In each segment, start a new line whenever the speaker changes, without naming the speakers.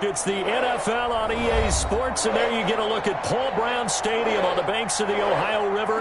It's the NFL on EA Sports, and there you get a look at Paul Brown Stadium on the banks of the Ohio River.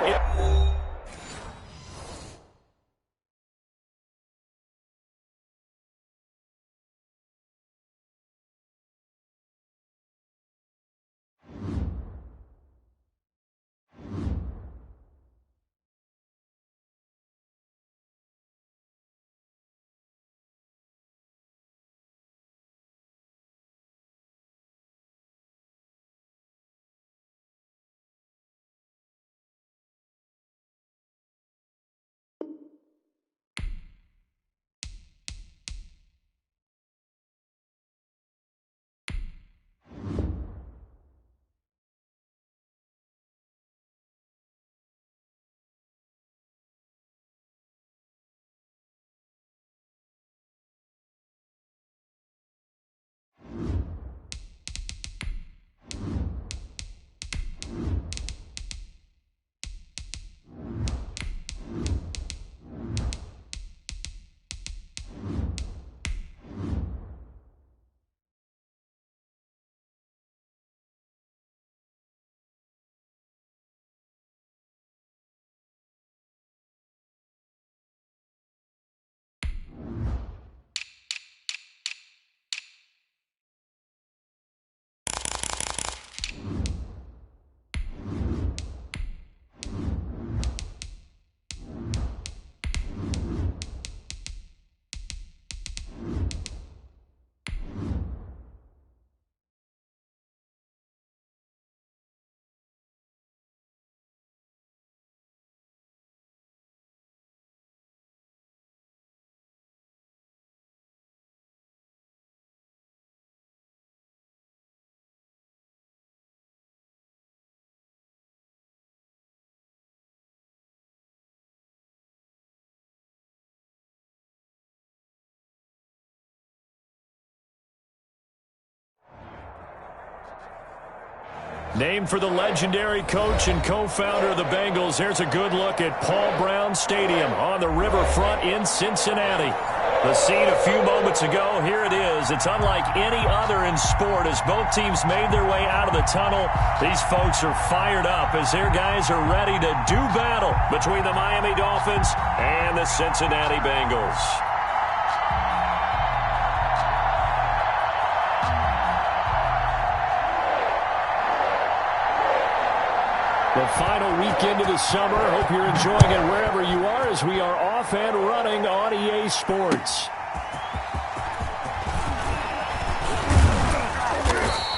Named for the legendary coach and co-founder of the Bengals, here's a good look at Paul Brown Stadium on the riverfront in Cincinnati. The scene a few moments ago, here it is. It's unlike any other in sport as both teams made their way out of the tunnel. These folks are fired up as their guys are ready to do battle between the Miami Dolphins and the Cincinnati Bengals. The final weekend of the summer. Hope you're enjoying it wherever you are as we are off and running on EA Sports.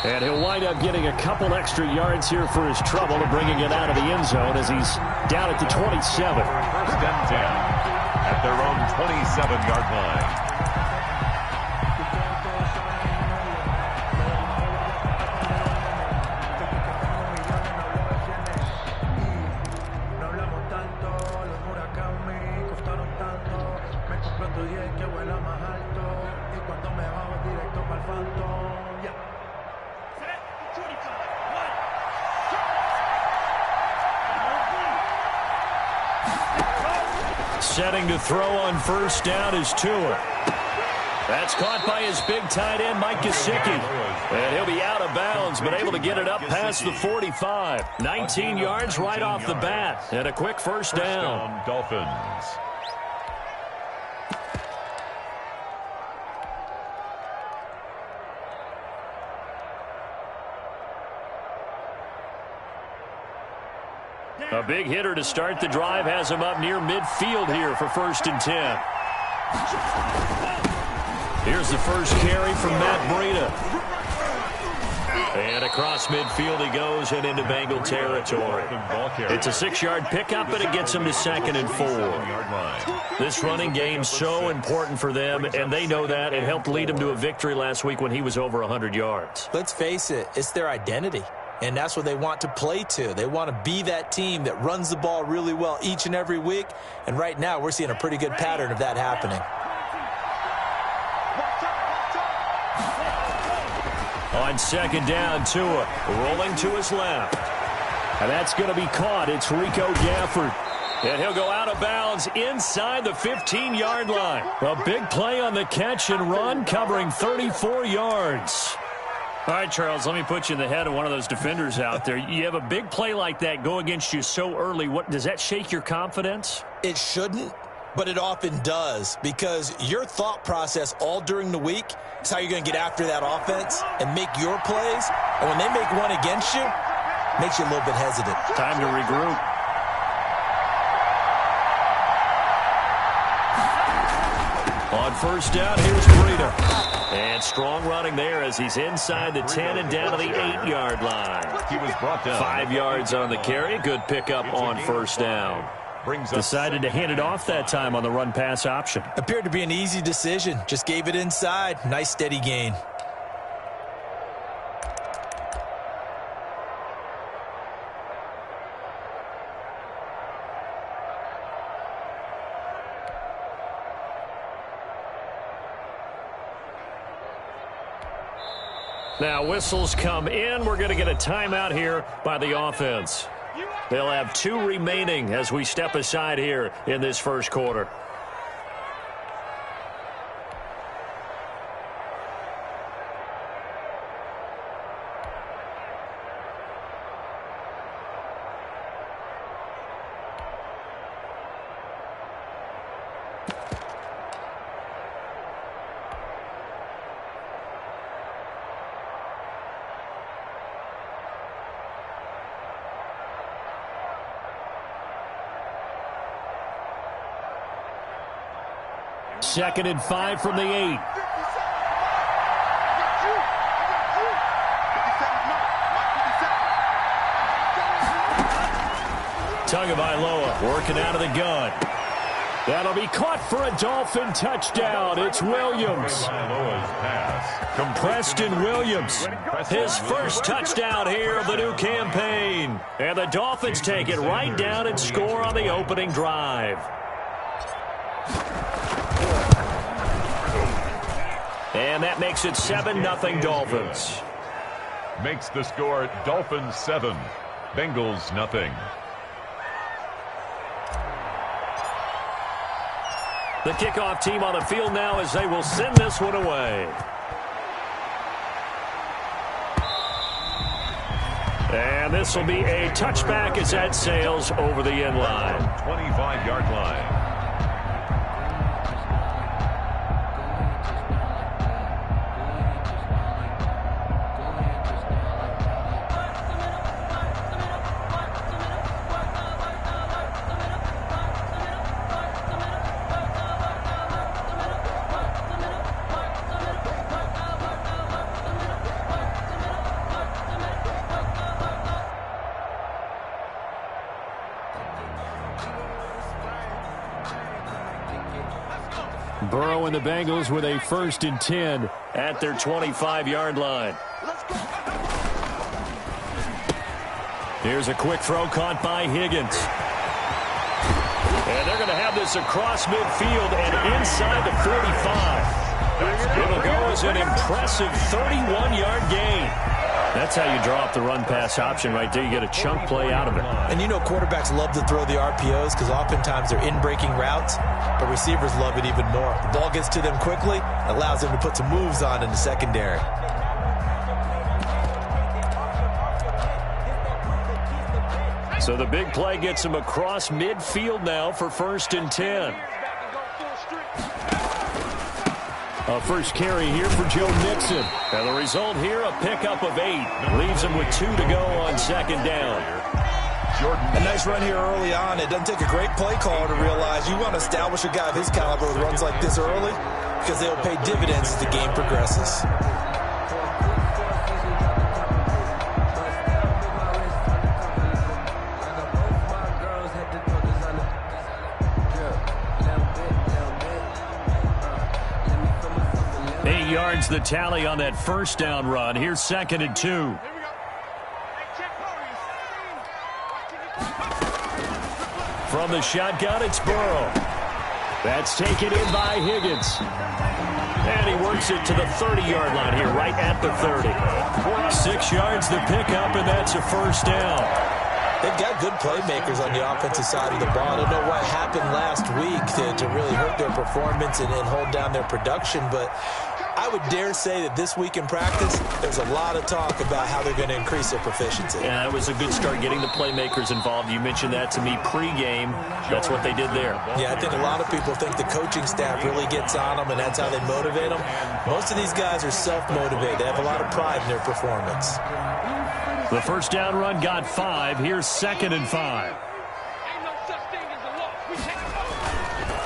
And he'll wind up getting a couple extra yards here for his trouble and bringing it out of the end zone as he's down at the 27.
First and 10 at their own 27-yard line.
Setting to throw on first down is Tua. That's caught by his big tight end, Mike Gesicki. And he'll be out of bounds, but able to get it up past the 45. 19 yards right off the bat. And a quick first down.
Dolphins.
A big hitter to start the drive has him up near midfield here for first and 10. Here's the first carry from Matt Breida. And across midfield he goes and into Bengal territory. It's a 6-yard pickup, but it gets him to 2nd and 4. This running game's so important for them, and they know that. It helped lead him to a victory last week when he was over 100 yards.
Let's face it, it's their identity. And that's what they want to play to. They want to be that team that runs the ball really well each and every week. And right now, we're seeing a pretty good pattern of that happening.
On second down, Tua rolling to his left. And that's going to be caught. It's Rico Gafford. And he'll go out of bounds inside the 15-yard line. A big play on the catch and run, covering 34 yards. All right, Charles, let me put you in the head of one of those defenders out there. You have a big play like that go against you so early. Does that shake your confidence?
It shouldn't, but it often does, because your thought process all during the week is how you're going to get after that offense and make your plays. And when they make one against you, it makes you a little bit hesitant.
Time to regroup. On first down, here's Breida. And strong running there as he's inside the 10 and down to the 8-yard line.
He was brought down.
5 yards on the carry. Good pickup on first down. Decided to hand it off that time on the run-pass option.
Appeared to be an easy decision. Just gave it inside. Nice steady gain.
Now whistles come in. We're going to get a timeout here by the offense. They'll have 2 remaining as we step aside here in this first quarter. Second and 5 from the 8. Tagovailoa working out of the gun. That'll be caught for a Dolphin touchdown. It's Williams. Preston Williams, his first touchdown here of the new campaign. And the Dolphins take it right down and score on the opening drive. And that makes it 7-0 Dolphins.
Makes the score Dolphins 7, Bengals nothing.
The kickoff team on the field now as they will send this one away. And this will be a touchback as that sails over the end line.
25-yard line.
Burrow and the Bengals with a 1st and 10 at their 25-yard line. Here's a quick throw caught by Higgins. And they're going to have this across midfield and inside the 45. It'll go as an impressive 31-yard gain. That's how you draw up the run-pass option right there. You get a chunk play out of it.
And you know quarterbacks love to throw the RPOs because oftentimes they're in-breaking routes, but receivers love it even more. The ball gets to them quickly, allows them to put some moves on in the secondary.
So the big play gets him across midfield now for 1st and 10. A first carry here for Joe Mixon. And the result here, a pickup of 8. Leaves him with 2 to go on 2nd down.
A nice run here early on. It doesn't take a great play caller to realize you want to establish a guy of his caliber with runs like this early because they'll pay dividends as the game progresses.
Yards the tally on that 1st down run. Here's 2nd and 2. From the shotgun, it's Burrow. That's taken in by Higgins. And he works it to the 30-yard line here, right at the 30. 6 yards the pickup, and that's a 1st down.
They've got good playmakers on the offensive side of the ball. I don't know what happened last week to really hurt their performance and hold down their production, but I would dare say that this week in practice, there's a lot of talk about how they're going to increase their proficiency.
Yeah, it was a good start getting the playmakers involved. You mentioned that to me pregame. That's what they did there.
Yeah, I think a lot of people think the coaching staff really gets on them, and that's how they motivate them. Most of these guys are self-motivated. They have a lot of pride in their performance.
The first down run got 5. Here's 2nd and 5.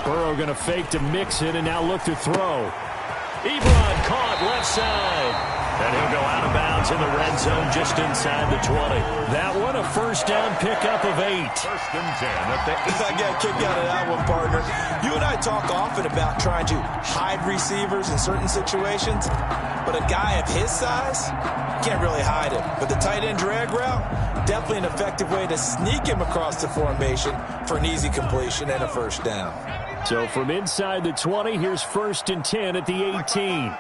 Burrow going to fake to mix it and now look to throw. Ebron caught left side. And he'll go out of bounds in the red zone just inside the 20. That one a first down pickup of 8.
First and 10 at the 18.
I got a kick out of that one, partner. You and I talk often about trying to hide receivers in certain situations, but a guy of his size, you can't really hide him. But the tight end drag route, definitely an effective way to sneak him across the formation for an easy completion and a first down.
So from inside the 20, here's 1st and 10 at the 18.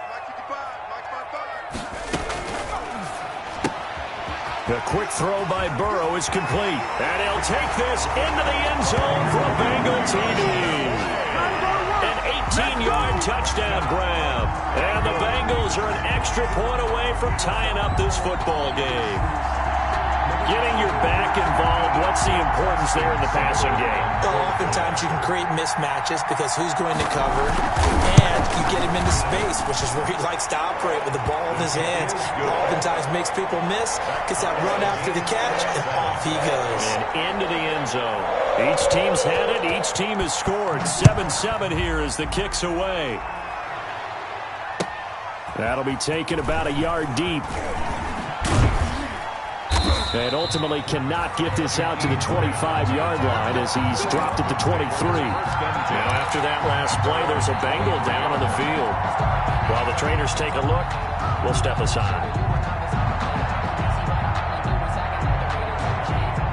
The quick throw by Burrow is complete. And he'll take this into the end zone for a Bengal TD. An 18-yard touchdown grab. And the Bengals are an extra point away from tying up this football game. Getting your back involved, what's the importance there in the passing game?
Well, oftentimes you can create mismatches because who's going to cover, and you get him into space, which is where he likes to operate with the ball in his hands. It oftentimes makes people miss, gets that run after the catch, and off he goes.
And into the end zone. Each team's had it, each team has scored. 7-7 here as the kick's away. That'll be taken about a yard deep. And ultimately cannot get this out to the 25-yard line as he's dropped at the 23. Now after that last play, there's a Bengal down on the field. While the trainers take a look, we'll step aside.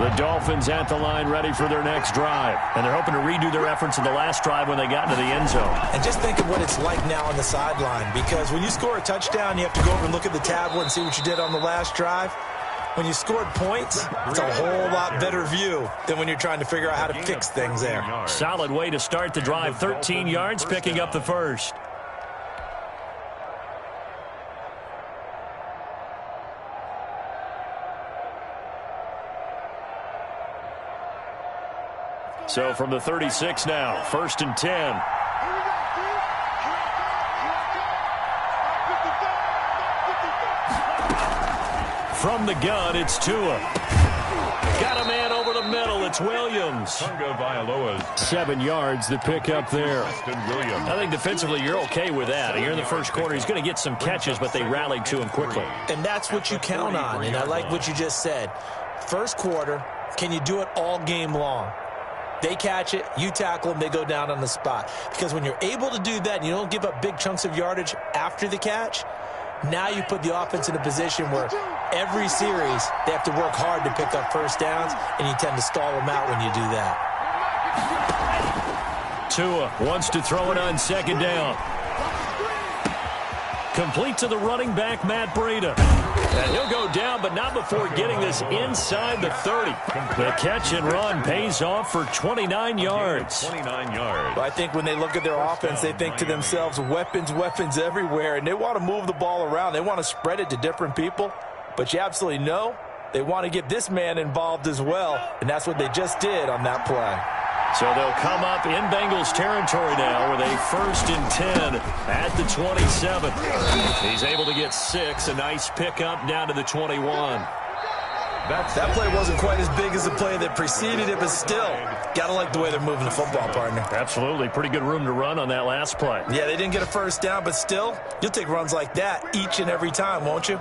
The Dolphins at the line ready for their next drive. And they're hoping to redo their efforts in the last drive when they got into the end zone.
And just think of what it's like now on the sideline, because when you score a touchdown, you have to go over and look at the tablet and see what you did on the last drive. When you scored points, it's a whole lot better view than when you're trying to figure out how to fix things there.
Solid way to start the drive. 13 yards, picking up the first. So from the 36 now, 1st and 10. From the gun, it's Tua. Got a man over the middle. It's Williams. 7 yards, the pickup there. I think defensively you're okay with that. You're in the first quarter. He's going to get some catches, but they rallied to him quickly.
And that's what you count on, and I like what you just said. First quarter, can you do it all game long? They catch it, you tackle them, they go down on the spot. Because when you're able to do that and you don't give up big chunks of yardage after the catch, now you put the offense in a position where every series they have to work hard to pick up first downs, and you tend to stall them out when you do that.
Tua wants to throw it on 2nd down. Complete to the running back, Matt Breida. And he'll go down, but not before getting this inside the 30. The catch and run pays off for 29 yards.
29 yards.
I think when they look at their offense, they think to themselves, weapons, weapons everywhere, and they want to move the ball around. They want to spread it to different people, but you absolutely know they want to get this man involved as well, and that's what they just did on that play.
So they'll come up in Bengals territory now with a 1st and 10 at the 27. He's able to get 6. A nice pickup down to the 21.
That play wasn't quite as big as the play that preceded it, but still, got to like the way they're moving the football, partner.
Absolutely. Pretty good room to run on that last play.
Yeah, they didn't get a first down, but still, you'll take runs like that each and every time, won't you?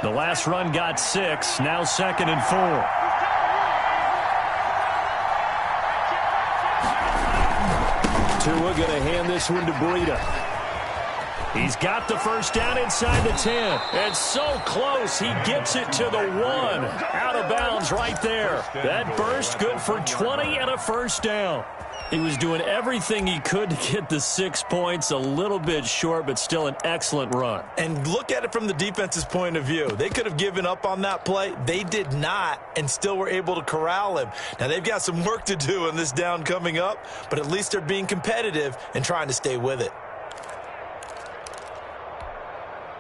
The last run got 6. Now 2nd and 4. Tua going to hand this one to Breida. He's got the first down inside the 10. And so close, he gets it to the 1. Out of bounds right there. That burst good for 20 and a first down. He was doing everything he could to get the 6 points, a little bit short, but still an excellent run.
And look at it from the defense's point of view. They could have given up on that play. They did not, and still were able to corral him. Now, they've got some work to do in this down coming up, but at least they're being competitive and trying to stay with it.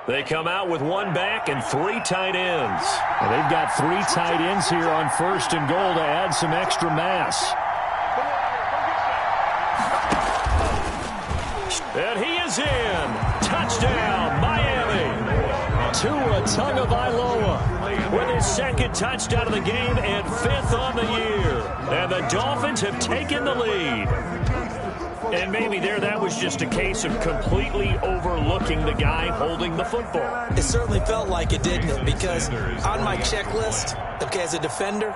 They come out with one back and 3 tight ends. And they've got 3 tight ends here on 1st and goal to add some extra mass. And he is in. Touchdown, Miami. Tua Tagovailoa with his 2nd touchdown of the game and 5th on the year. And the Dolphins have taken the lead. And maybe that was just a case of completely overlooking the guy holding the football.
It certainly felt like it, didn't it? Because on my checklist, okay, as a defender,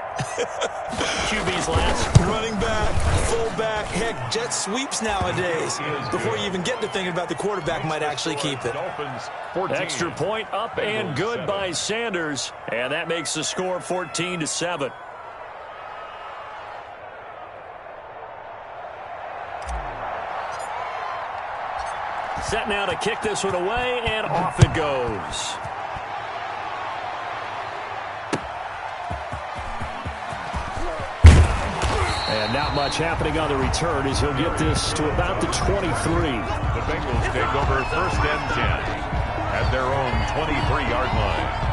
QB's last.
running back, fullback, heck, jet sweeps nowadays. Before you even get to thinking about the quarterback might actually keep it.
Extra point up and good by Sanders. And that makes the score 14-7. Set now to kick this one away, and off it goes. And not much happening on the return as he'll get this to about the 23.
The Bengals take over 1st and 10 at their own 23-yard line.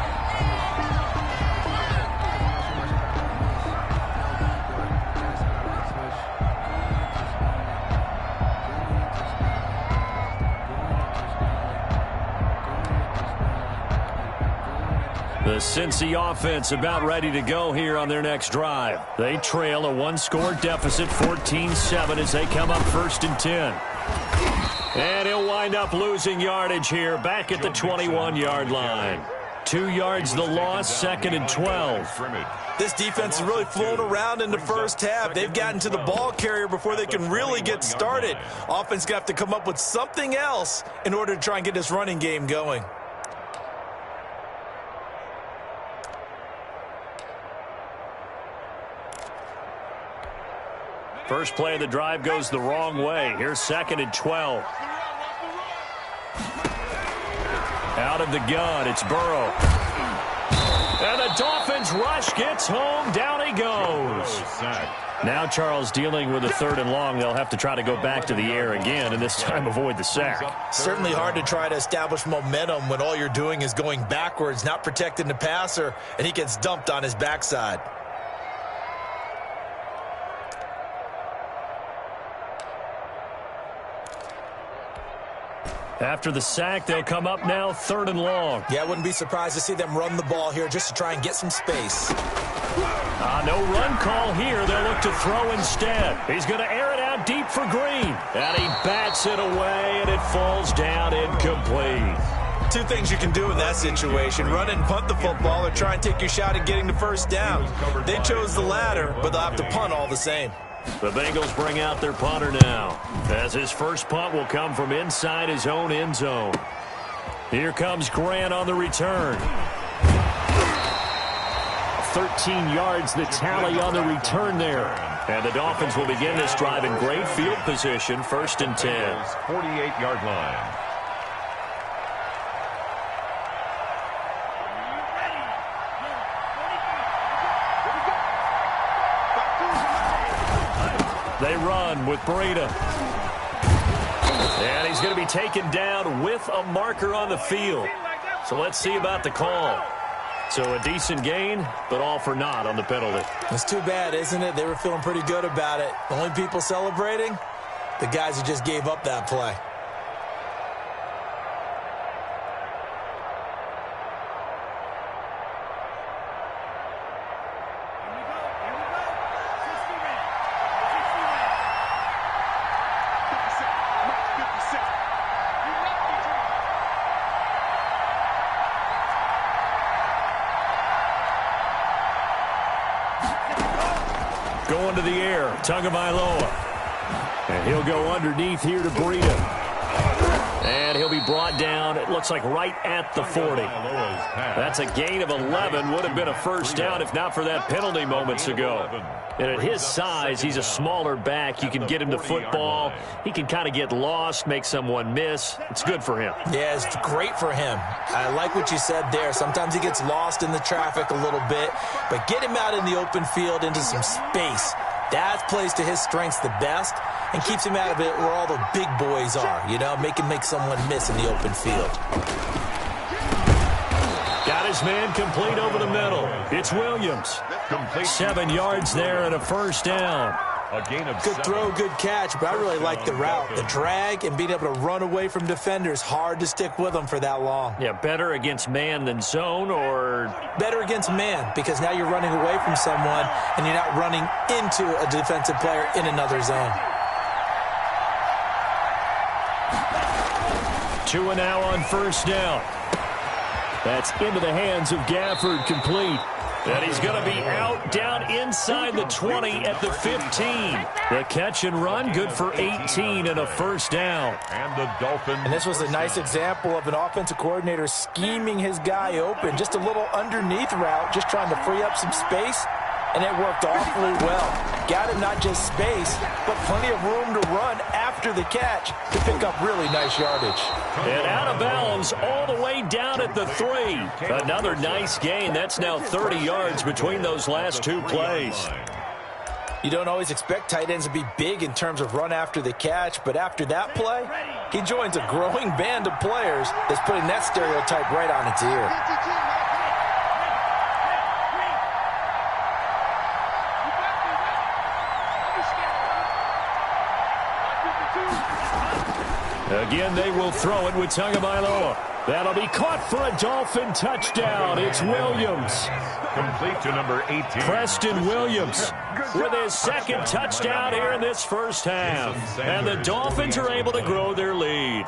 The Cincy offense about ready to go here on their next drive. They trail a 1-score deficit, 14-7, as they come up 1st and 10. And he'll wind up losing yardage here back at the 21-yard line. 2 yards the loss, 2nd and 12.
This defense is really flown around in the first half. They've gotten to the ball carrier before they can really get started. Offense got to come up with something else in order to try and get this running game going.
First play of the drive goes the wrong way. Here's 2nd and 12. Out of the gun, it's Burrow. And the Dolphins rush gets home. Down he goes. Now Charles dealing with a 3rd and long. They'll have to try to go back to the air again, and this time avoid the sack.
Certainly hard to try to establish momentum when all you're doing is going backwards, not protecting the passer, and he gets dumped on his backside.
After the sack, they'll come up now 3rd and long.
Yeah, I wouldn't be surprised to see them run the ball here just to try and get some space.
No run call here. They'll look to throw instead. He's going to air it out deep for Green. And he bats it away, and it falls down incomplete.
2 things you can do in that situation: run and punt the football, or try and take your shot at getting the 1st down. They chose the latter, but they'll have to punt all the same.
The Bengals bring out their punter now, as his first punt will come from inside his own end zone. Here comes Grant on the return. 13 yards the tally on the return there. And the Dolphins will begin this drive in great field position, 1st and 10.
48-yard line.
They run with Breida. And he's going to be taken down with a marker on the field. So let's see about the call. So a decent gain, but all for naught on the penalty.
It's too bad, isn't it? They were feeling pretty good about it. The only people celebrating, the guys who just gave up that play.
Going to the air, Tagovailoa. And he'll go underneath here to Breida. And he'll be brought down at looks like right at the 40. That's a gain of 11. Would have been a first down if not for that penalty moments ago. And at his size, he's a smaller back. You can get him the football. He can kind of get lost, make someone miss. It's good for him.
Yeah, it's great for him. I like what you said there. Sometimes he gets lost in the traffic a little bit, but get him out in the open field into some space. That plays to his strengths the best and keeps him out of it where all the big boys are, you know, make someone miss in the open field.
Got his man complete over the middle. It's Williams. 7 yards there and a first down.
Good throw, good catch, but I really like the route. The drag and being able to run away from defenders, hard to stick with them for that long.
Yeah, better against man than zone, or?
Better against man, because now you're running away from someone and you're not running into a defensive player in another zone.
2 and now on first down. That's into the hands of Gafford, complete. And he's going to be out down inside the 20 at the 15. The catch and run, good for 18 and a first down.
And the Dolphins.
And this was a nice example of an offensive coordinator scheming his guy open. Just a little underneath route, just trying to free up some space. And it worked awfully well. Got him not just space, but plenty of room to run after the catch to pick up really nice yardage.
And out of bounds all the way down at the 3. Another nice gain. That's now 30 yards between those last 2 plays.
You don't always expect tight ends to be big in terms of run after the catch, but after that play, he joins a growing band of players that's putting that stereotype right on its ear.
Again, they will throw it with Tagovailoa. That'll be caught for a Dolphin touchdown. It's Williams.
Complete to number 18.
Preston Williams with his second touchdown here in this first half. And the Dolphins are able to grow their lead.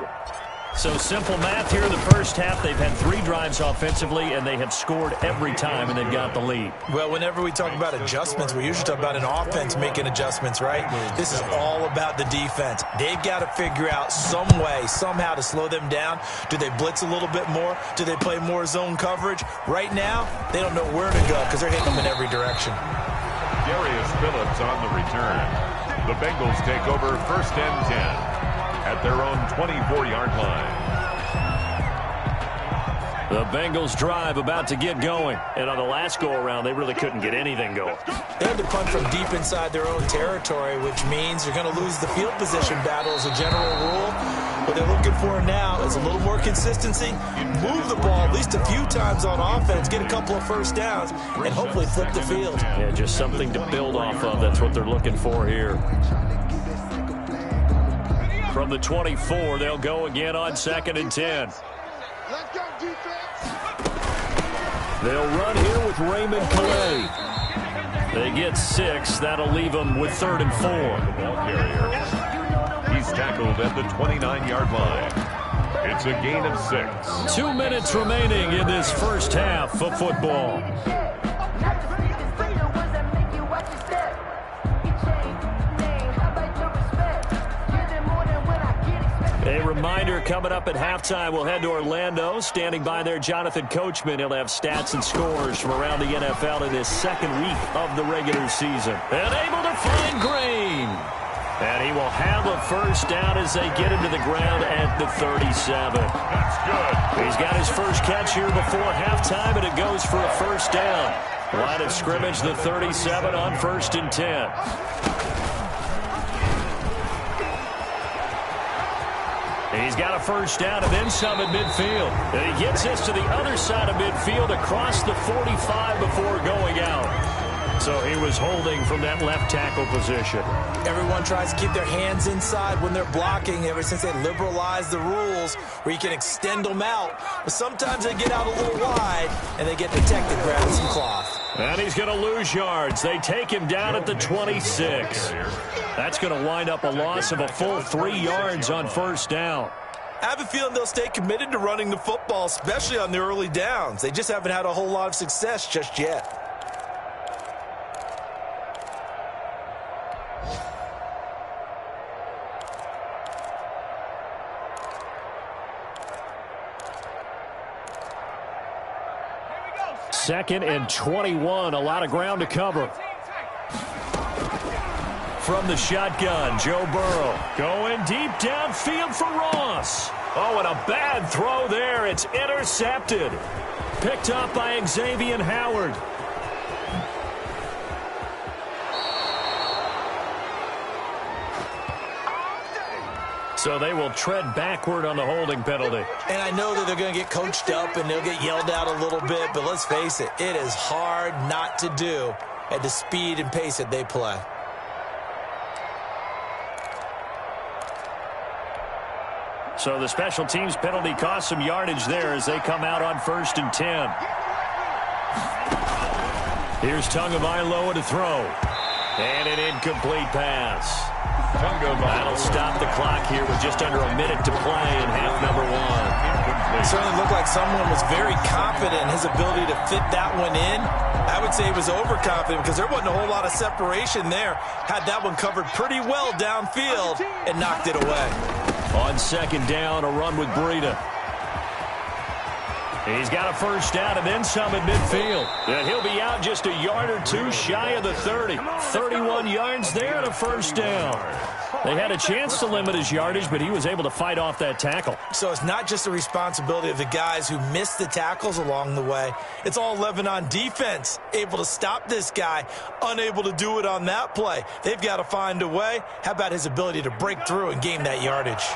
So simple math here in the first half. They've had 3 drives offensively, and they have scored every time, and they've got the lead.
Well, whenever we talk about adjustments, we usually talk about an offense making adjustments, right? This is all about the defense. They've got to figure out some way, somehow to slow them down. Do they blitz a little bit more? Do they play more zone coverage? Right now, they don't know where to go because they're hitting them in every direction.
Darius Phillips on the return. The Bengals take over first and 10. At their own 24-yard line.
The Bengals drive about to get going. And on the last go-around, they really couldn't get anything going.
They had to punt from deep inside their own territory, which means you're going to lose the field position battle as a general rule. What they're looking for now is a little more consistency, move the ball at least a few times on offense, get a couple of first downs, and hopefully flip the field.
Yeah, just something to build off of. That's what they're looking for here. From the 24, they'll go again on 2nd and 10.
Let's go, defense.
They'll run here with Raymond Calais. They get 6. That'll leave them with 3rd and 4.
The ball carrier. He's tackled at the 29-yard line. It's a gain of 6.
2 minutes remaining in this first half of football. A reminder, coming up at halftime, we'll head to Orlando. Standing by there, Jonathan Coachman. He'll have stats and scores from around the NFL in his 2nd week of the regular season. And able to find Green. And he will have a first down as they get him to the ground at the 37.
That's good.
He's got his first catch here before halftime, and it goes for a first down. Line of scrimmage, the 37 on 1st and 10. He's got a first down and then some at midfield. And he gets this to the other side of midfield across the 45 before going out. So he was holding from that left tackle position.
Everyone tries to keep their hands inside when they're blocking ever since they liberalized the rules where you can extend them out. But sometimes they get out a little wide and they get detected grabbing some cloth.
And he's going to lose yards. They take him down at the 26. That's going to wind up a loss of a full 3 yards on first down.
I have a feeling they'll stay committed to running the football, especially on the early downs. They just haven't had a whole lot of success just yet.
2nd and 21. A lot of ground to cover. From the shotgun, Joe Burrow going deep downfield for Ross. Oh, and a bad throw there. It's intercepted. Picked up by Xavier Howard. So they will tread backward on the holding penalty.
And I know that they're going to get coached up and they'll get yelled at a little bit, but let's face it, it is hard not to do at the speed and pace that they play.
So the special teams penalty cost some yardage there as they come out on 1st and 10. Here's Tagovailoa to throw. And an incomplete pass. That'll stop the clock here with just under a minute to play in half number 1.
It certainly looked like someone was very confident in his ability to fit that one in. I would say he was overconfident because there wasn't a whole lot of separation there. Had that one covered pretty well downfield and knocked it away.
On 2nd down, a run with Breida. He's got a first down and then some at midfield. And he'll be out just a yard or two shy of the 30. 31 yards there and a first down. They had a chance to limit his yardage, but he was able to fight off that tackle.
So it's not just the responsibility of the guys who missed the tackles along the way. It's all 11 on defense, able to stop this guy, unable to do it on that play. They've got to find a way. How about his ability to break through and gain that yardage?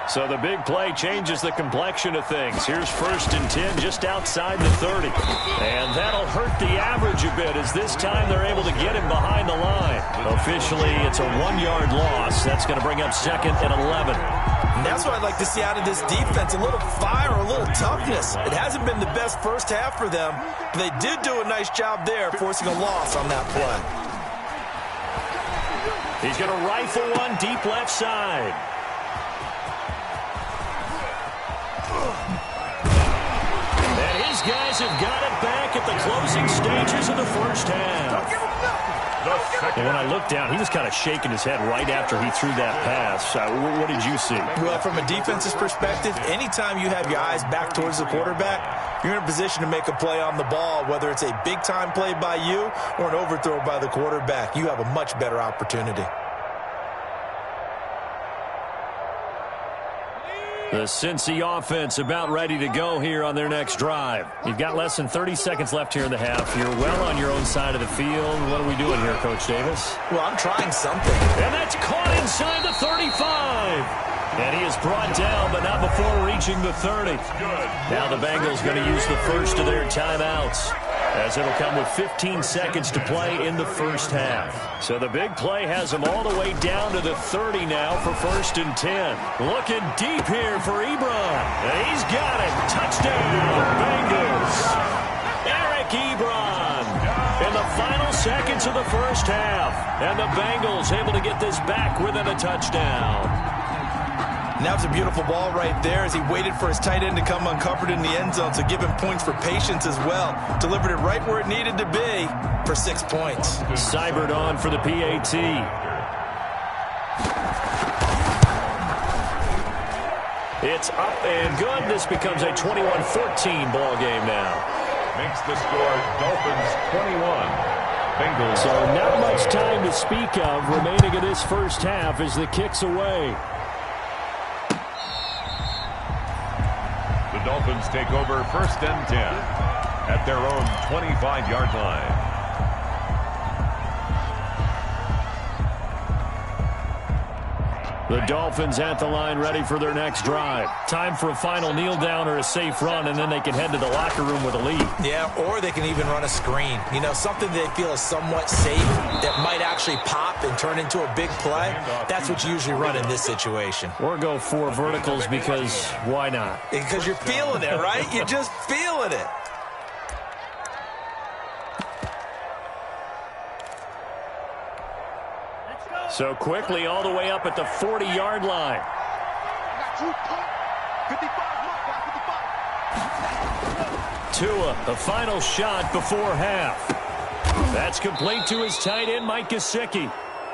So the big play changes the complexion of things. Here's 1st and 10 just outside the 30. And that'll hurt the average a bit as this time they're able to get him behind the line. Officially, it's a 1-yard loss. That's going to bring up 2nd and 11.
And that's what I'd like to see out of this defense, a little fire, a little toughness. It hasn't been the best first half for them, but they did do a nice job there forcing a loss on that play.
He's going to rifle one deep left side. And his guys have got it back at the closing stages of the first half. And when I looked down, he was kind of shaking his head right after he threw that pass. What did you see?
Well, from a defense's perspective, anytime you have your eyes back towards the quarterback, you're in a position to make a play on the ball, whether it's a big-time play by you or an overthrow by the quarterback. You have a much better opportunity.
The Cincy offense about ready to go here on their next drive. You've got less than 30 seconds left here in the half. You're well on your own side of the field. What are we doing here, Coach Davis?
Well, I'm trying something.
And that's caught inside the 35. And he is brought down, but not before reaching the 30. Now the Bengals going to use the first of their timeouts, as it'll come with 15 seconds to play in the first half. So the big play has them all the way down to the 30 now for 1st and 10. Looking deep here for Ebron. And he's got it. Touchdown, Bengals. Eric Ebron in the final seconds of the first half. And the Bengals able to get this back within a touchdown.
And that was a beautiful ball right there as he waited for his tight end to come uncovered in the end zone. So give him points for patience as well. Delivered it right where it needed to be for 6 points.
Cybered on for the PAT. It's up and good. This becomes a 21-14 ball game now.
Makes the score Dolphins 21. Bengals.
So not much time to speak of remaining in this first half as the kick's away.
The Dolphins take over 1st and 10 at their own 25-yard line.
The Dolphins at the line ready for their next drive. Time for a final kneel down or a safe run, and then they can head to the locker room with a lead.
Yeah, or they can even run a screen. You know, something they feel is somewhat safe that might actually pop and turn into a big play. That's what you usually run in this situation.
Or go 4 verticals because why not?
Because you're feeling it, right? You're just feeling it.
So quickly all the way up at the 40-yard line. Tua, the final shot before half. That's complete to his tight end, Mike Gesicki.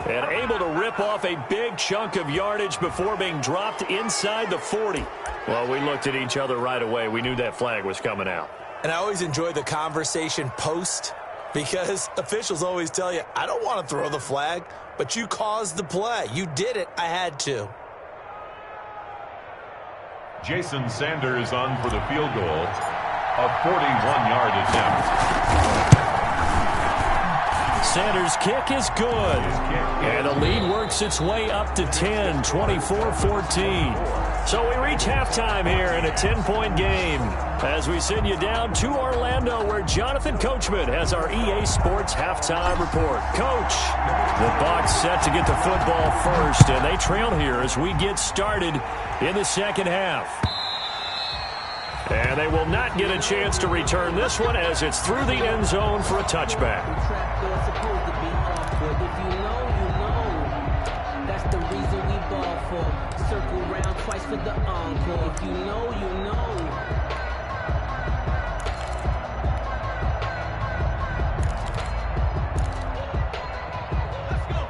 And able to rip off a big chunk of yardage before being dropped inside the 40. Well, we looked at each other right away. We knew that flag was coming out.
And I always enjoy the conversation post because officials always tell you, I don't want to throw the flag, but you caused the play. You did it. I had to.
Jason Sanders on for the field goal. A 41-yard attempt.
Sanders' kick is good. And the lead works its way up to 10, 24-14. So we reach halftime here in a 10-point game as we send you down to Orlando where Jonathan Coachman has our EA Sports halftime report. Coach, the Bucs set to get the football first, and they trail here as we get started in the second half. And they will not get a chance to return this one as it's through the end zone for a touchback.
Circle round twice for the encore. If you know, you know.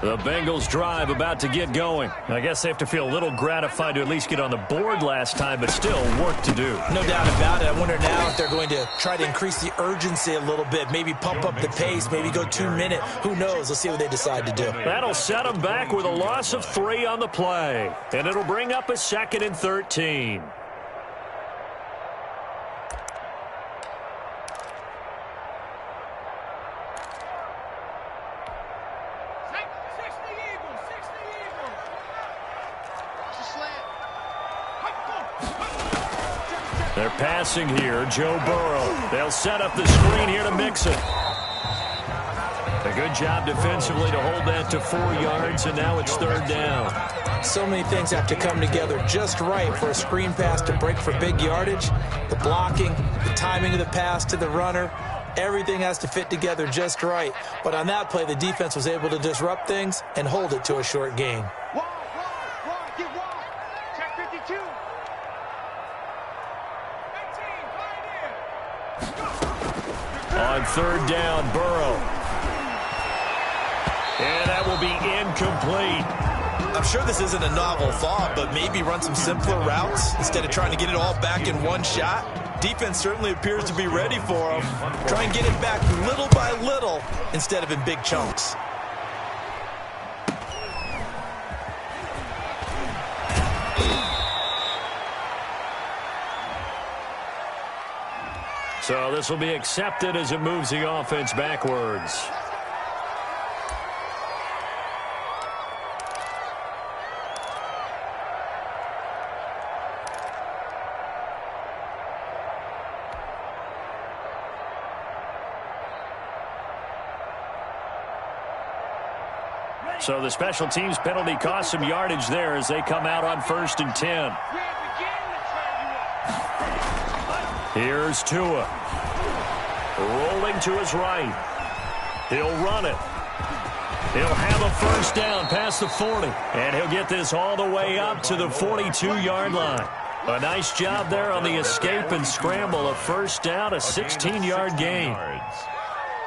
The Bengals drive about to get going. I guess they have to feel a little gratified to at least get on the board last time, but still work to do.
No doubt about it. I wonder now if they're going to try to increase the urgency a little bit, maybe pump up the pace, maybe go 2 minute. Who knows? Let's see what they decide to do.
That'll set them back with a loss of 3 on the play, and it'll bring up a 2nd and 13. They're passing here, Joe Burrow. They'll set up the screen here to Mixon. A good job defensively to hold that to 4 yards, and now it's 3rd down.
So many things have to come together just right for a screen pass to break for big yardage. The blocking, the timing of the pass to the runner, everything has to fit together just right. But on that play, the defense was able to disrupt things and hold it to a short gain.
Get wide. Check 52.
On 3rd down, Burrow. And that will be incomplete.
I'm sure this isn't a novel thought, but maybe run some simpler routes instead of trying to get it all back in one shot. Defense certainly appears to be ready for him. Try and get it back little by little instead of in big chunks.
So this will be accepted as it moves the offense backwards. So the special teams penalty cost some yardage there as they come out on 1st and 10. Here's Tua. Rolling to his right. He'll run it. He'll have a 1st down past the 40. And he'll get this all the way up to the 42-yard line. A nice job there on the escape and scramble. A 1st down, a 16-yard gain.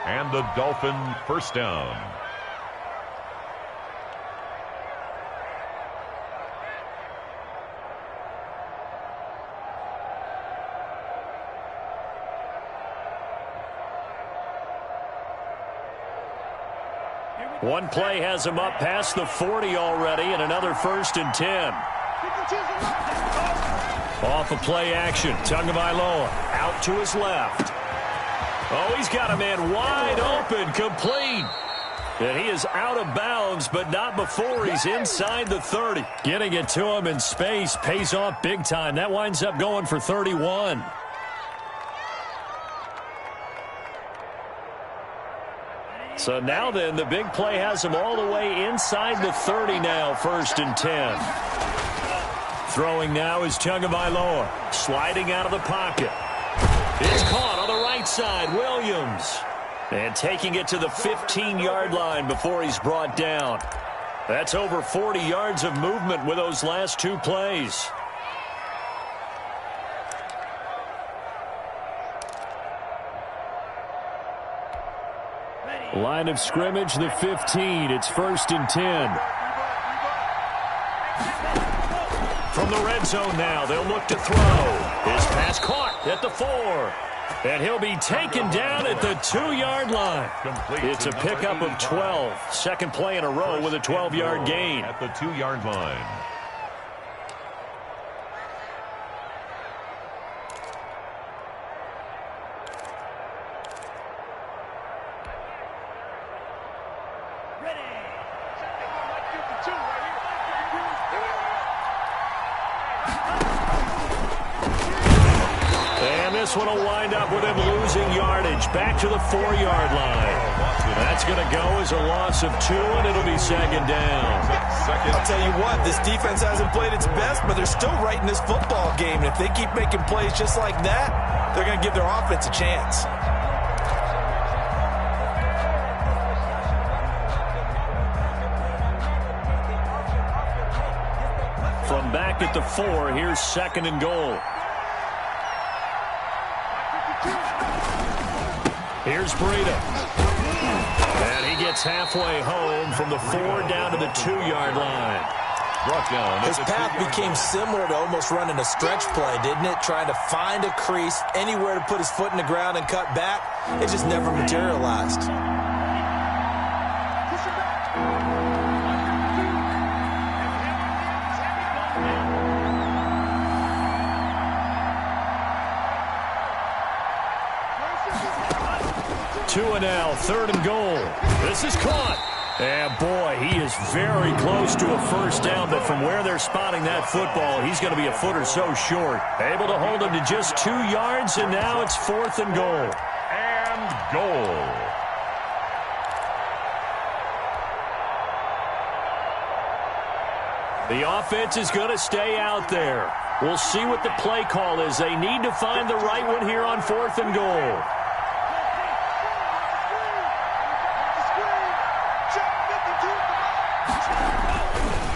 And the Dolphin 1st down.
One play has him up past the 40 already, and another 1st and 10. Off of play action, Tagovailoa out to his left. Oh, he's got a man wide open, complete. And he is out of bounds, but not before he's inside the 30. Getting it to him in space pays off big time. That winds up going for 31. So now then, the big play has him all the way inside the 30 now, 1st and 10. Throwing now is Tagovailoa, sliding out of the pocket. It's caught on the right side, Williams. And taking it to the 15-yard line before he's brought down. That's over 40 yards of movement with those last 2 plays. Line of scrimmage, the 15. It's 1st and 10. From the red zone now, they'll look to throw. His pass caught at the 4. And he'll be taken down at the 2-yard line. It's a pickup of 12. Second play in a row with a 12-yard gain.
At the 2-yard line.
This one will wind up with him losing yardage back to the 4-yard line. That's going to go as a loss of 2, and it'll be second down.
I'll tell you what, this defense hasn't played its best, but they're still right in this football game. And if they keep making plays just like that, they're going to give their offense a chance.
From back at the 4, here's second and goal. Here's Breida. And he gets halfway home from the 4 down to the 2-yard line.
Brought down.
His path became similar to almost running a stretch play, didn't it? Trying to find a crease, anywhere to put his foot in the ground and cut back. It just never materialized.
Two and now, third and goal. This is caught. And boy, he is very close to a first down, but from where they're spotting that football, he's going to be a foot or so short. Able to hold him to just 2 yards, and now it's fourth and goal.
And goal.
The offense is going to stay out there. We'll see what the play call is. They need to find the right one here on fourth and goal.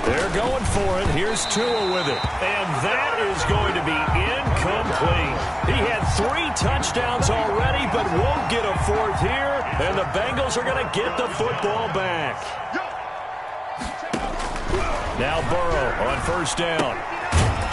They're going for it. Here's Tua with it. And that is going to be incomplete. He had 3 touchdowns already, but won't get a 4th here. And the Bengals are going to get the football back. Now Burrow on first down.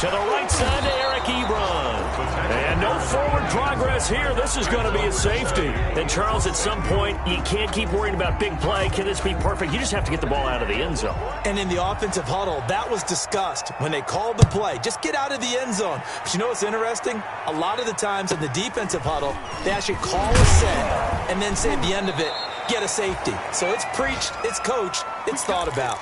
To the right side to Eric Ebron. And no forward progress here. This is going to be a safety. And, Charles, at some point, you can't keep worrying about big play. Can this be perfect? You just have to get the ball out of the end zone.
And in the offensive huddle, that was discussed when they called the play. Just get out of the end zone. But you know what's interesting? A lot of the times in the defensive huddle, they actually call a set and then say at the end of it, get a safety. So it's preached, it's coached, it's thought about.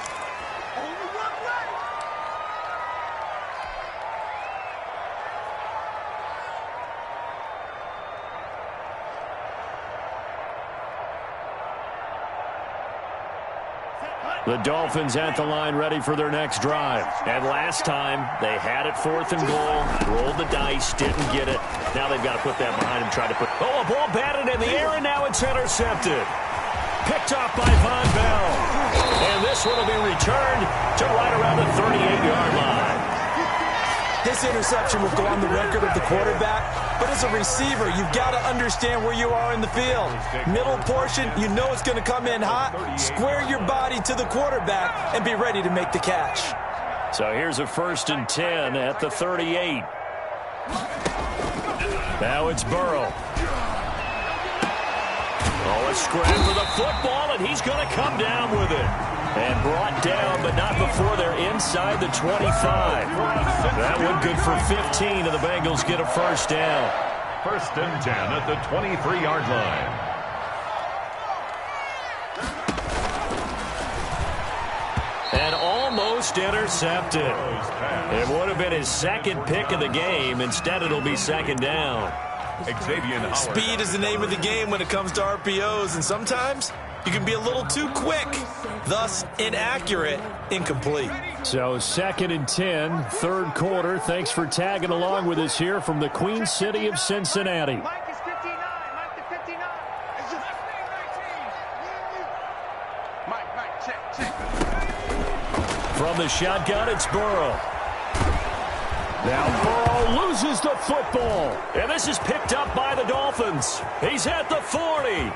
The Dolphins at the line ready for their next drive. And last time, they had it fourth and goal, rolled the dice, didn't get it. Now they've got to put that behind them, try to put... Oh, a ball batted in the air, and now it's intercepted. Picked off by Von Bell. And this one will be returned to right around the 38-yard line.
This interception will go on the record of the quarterback, but as a receiver, you've got to understand where you are in the field. Middle portion, you know it's going to come in hot. Square your body to the quarterback and be ready to make the catch.
So here's a 1st and 10 at the 38. Now it's Burrow. Oh, a scramble for the football, and he's going to come down with it. And brought down, but not before they're inside the 25. That one good for 15, and the Bengals get a first down.
1st and 10 at the 23-yard line.
And almost intercepted. It would have been his 2nd pick of the game. Instead, it'll be 2nd down.
Speed is the name of the game when it comes to RPOs, and sometimes you can be a little too quick, thus inaccurate, incomplete.
So 2nd and 10, 3rd quarter. Thanks for tagging along with us here from the Queen City of Cincinnati.
Mike is 59. Mike to 59. Mike, check.
From the shotgun, it's Burrow. Now Burrow loses the football. And this is picked up by the Dolphins. He's at the 40.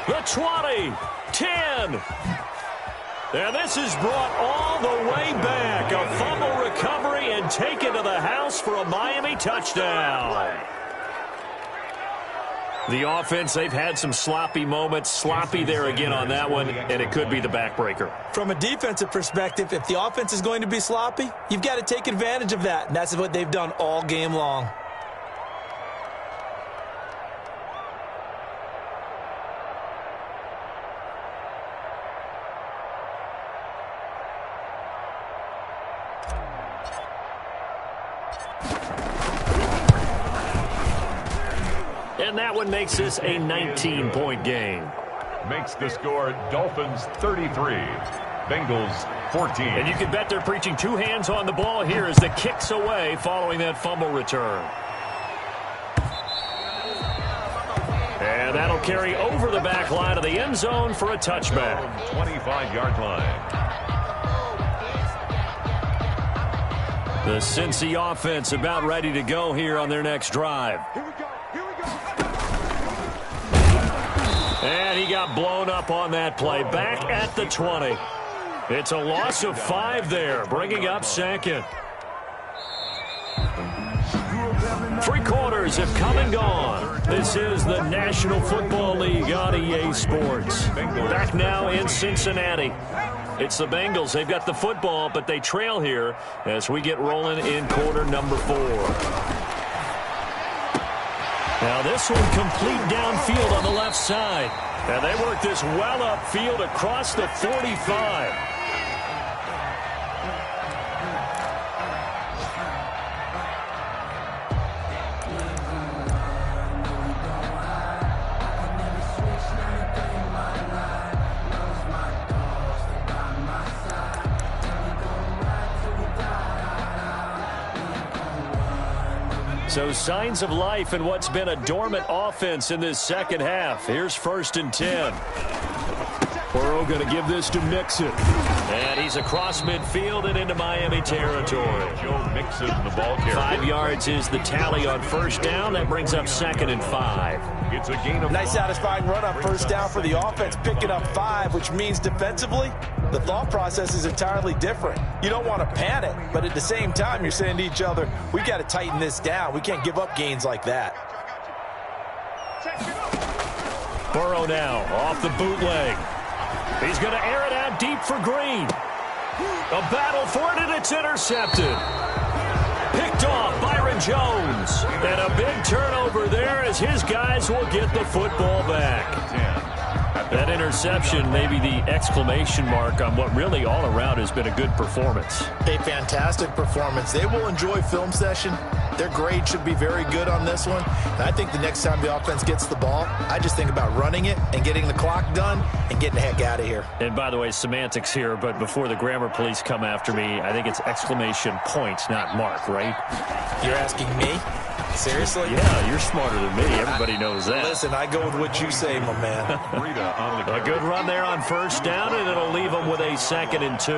The 20, 10. And this is brought all the way back. A fumble recovery and taken to the house for a Miami touchdown. The offense, they've had some sloppy moments. Sloppy there again on that one, and it could be the backbreaker.
From a defensive perspective, if the offense is going to be sloppy, you've got to take advantage of that, and that's what they've done all game long.
And that one makes this a 19-point game.
Makes the score Dolphins 33, Bengals 14.
And you can bet they're preaching two hands on the ball here as the kick's away following that fumble return. And that'll carry over the back line of the end zone for a touchback.
25-yard line.
The Cincy offense about ready to go here on their next drive. And he got blown up on that play. Back at the 20. It's a loss of 5 there, bringing up second. 3 quarters have come and gone. This is the National Football League on EA Sports. Back now in Cincinnati. It's the Bengals. They've got the football, but they trail here as we get rolling in quarter number 4. Now this one complete downfield on the left side. And they work this well upfield across the 45. So signs of life in what's been a dormant offense in this second half. Here's 1st and 10. Burrow going to give this to Mixon. And he's across midfield and into Miami territory.
Joe Mixon, the ball carrier.
5 yards is the tally on 1st down. That brings up 2nd and 5.
It's a gain of
Nice satisfying run on 1st down for the offense, picking up 5, which means defensively, the thought process is entirely different. You don't want to panic, but at the same time, you're saying to each other, we got to tighten this down. We can't give up gains like that.
Burrow now off the bootleg. He's going to air it out deep for Green. A battle for it, and it's intercepted. Picked off Byron Jones. And a big turnover there as his guys will get the football back. That interception may be the exclamation mark on what really all around has been a good performance.
A fantastic performance. They will enjoy film session. Their grade should be very good on this one. And I think the next time the offense gets the ball, I just think about running it and getting the clock done and getting the heck out of here.
And by the way, semantics here, but before the grammar police come after me, I think it's exclamation point, not mark, right?
You're asking me? Seriously?
Yeah, you're smarter than me. Everybody knows that.
Listen, I go with what you say, my man.
A good run there on 1st down, and it'll leave them with a 2nd and 2.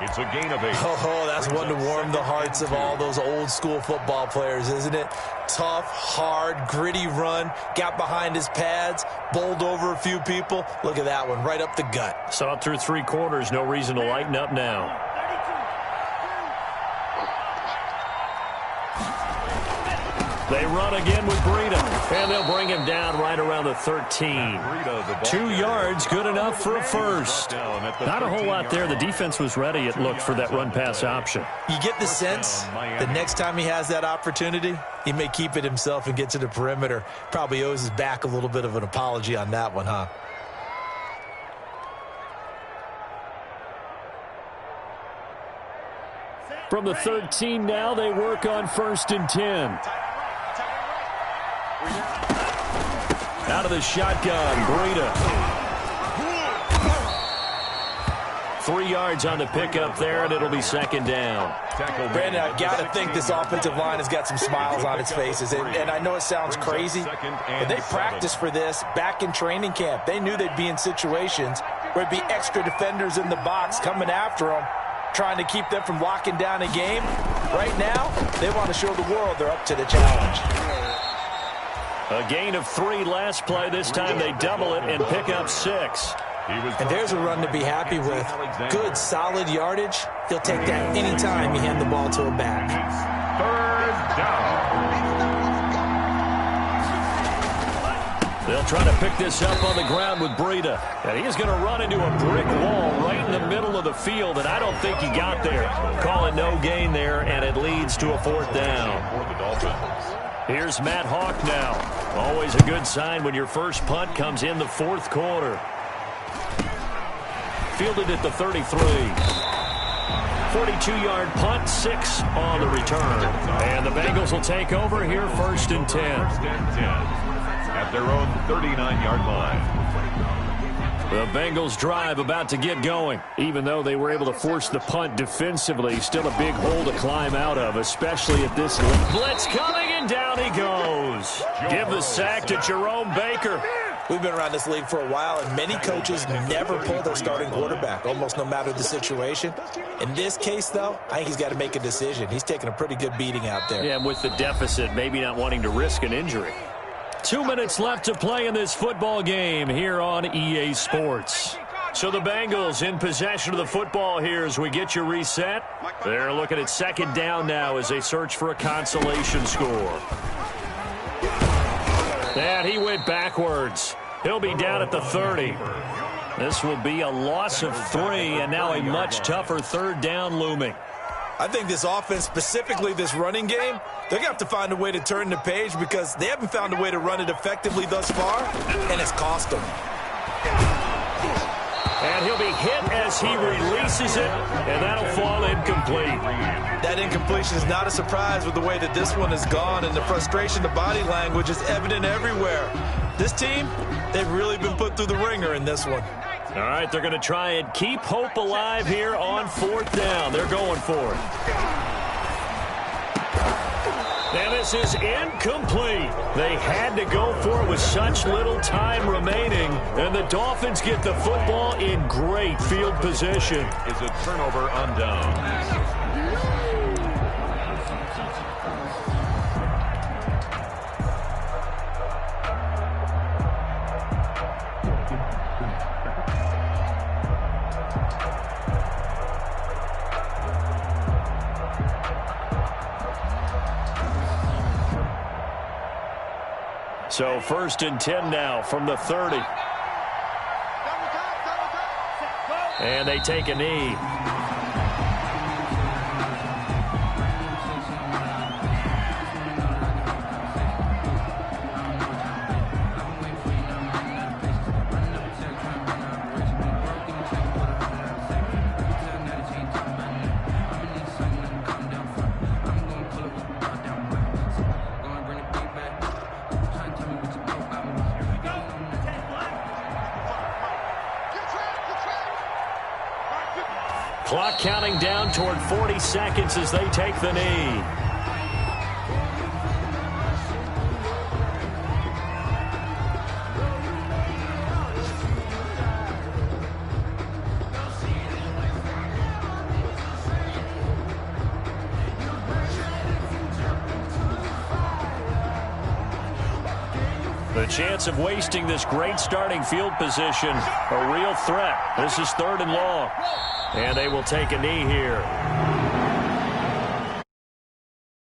It's a gain of 8.
Oh, that's one to warm the hearts of all those old school football players, isn't it? Tough, hard, gritty run, got behind his pads, bowled over a few people. Look at that one, right up the gut.
Saw it through 3 quarters, no reason to lighten up now. They run again with Breida, and they'll bring him down right around the 13. 2 yards, good enough for a first. Not a whole lot there. The defense was ready, it looked, for that run-pass option.
You get the sense the next time he has that opportunity, he may keep it himself and get to the perimeter. Probably owes his back a little bit of an apology on that one, huh?
From the 13 now, they work on 1st and 10. Out of the shotgun, Breida. 3 yards on the pickup there, and it'll be 2nd down.
Brandon, I've got to think this offensive line has got some smiles on its faces. And I know it sounds crazy, but they practiced for this back in training camp. They knew they'd be in situations where it'd be extra defenders in the box coming after them, trying to keep them from locking down a game. Right now, they want to show the world they're up to the challenge.
A gain of 3 last play. This time they double it and pick up 6.
And there's a run to be happy with. Good, solid yardage. He'll take that anytime you hand the ball to a back.
3rd down.
They'll try to pick this up on the ground with Breida. And he's going to run into a brick wall right in the middle of the field, and I don't think he got there. Call it no gain there, and it leads to a 4th down.
For the Dolphins.
Here's Matt Hawk now. Always a good sign when your first punt comes in the 4th quarter. Fielded at the 33. 42-yard punt, 6 on the return. And the Bengals will take over here 1st and 10.
1st and 10. At their own 39-yard line.
The Bengals drive about to get going. Even though they were able to force the punt defensively, still a big hole to climb out of, especially at this level. Blitz coming, and down he goes. Give the sack to Jerome Baker.
We've been around this league for a while, and many coaches never pull their starting quarterback, almost no matter the situation. In this case, though, I think he's got to make a decision. He's taking a pretty good beating out there.
Yeah, and with the deficit, maybe not wanting to risk an injury. 2 minutes left to play in this football game here on EA Sports. So the Bengals in possession of the football here as we get you reset. They're looking at 2nd down now as they search for a consolation score. And he went backwards. He'll be down at the 30. This will be a loss of 3, and now a much tougher 3rd down looming.
I think this offense, specifically this running game, they're going to have to find a way to turn the page because they haven't found a way to run it effectively thus far, and it's cost them.
And he'll be hit as he releases it, and that'll fall incomplete.
That incompletion is not a surprise with the way that this one has gone, and the frustration, the body language is evident everywhere. This team, they've really been put through the ringer in this one.
All right, they're going to try and keep hope alive here on 4th down. They're going for it. And this is incomplete. They had to go for it with such little time remaining. And the Dolphins get the football in great field position.
Is a turnover on downs.
So 1st and 10 now from the 30. And they take a knee. Clock counting down toward 40 seconds as they take the knee. The chance of wasting this great starting field position, a real threat. This is 3rd and long. And they will take a knee here.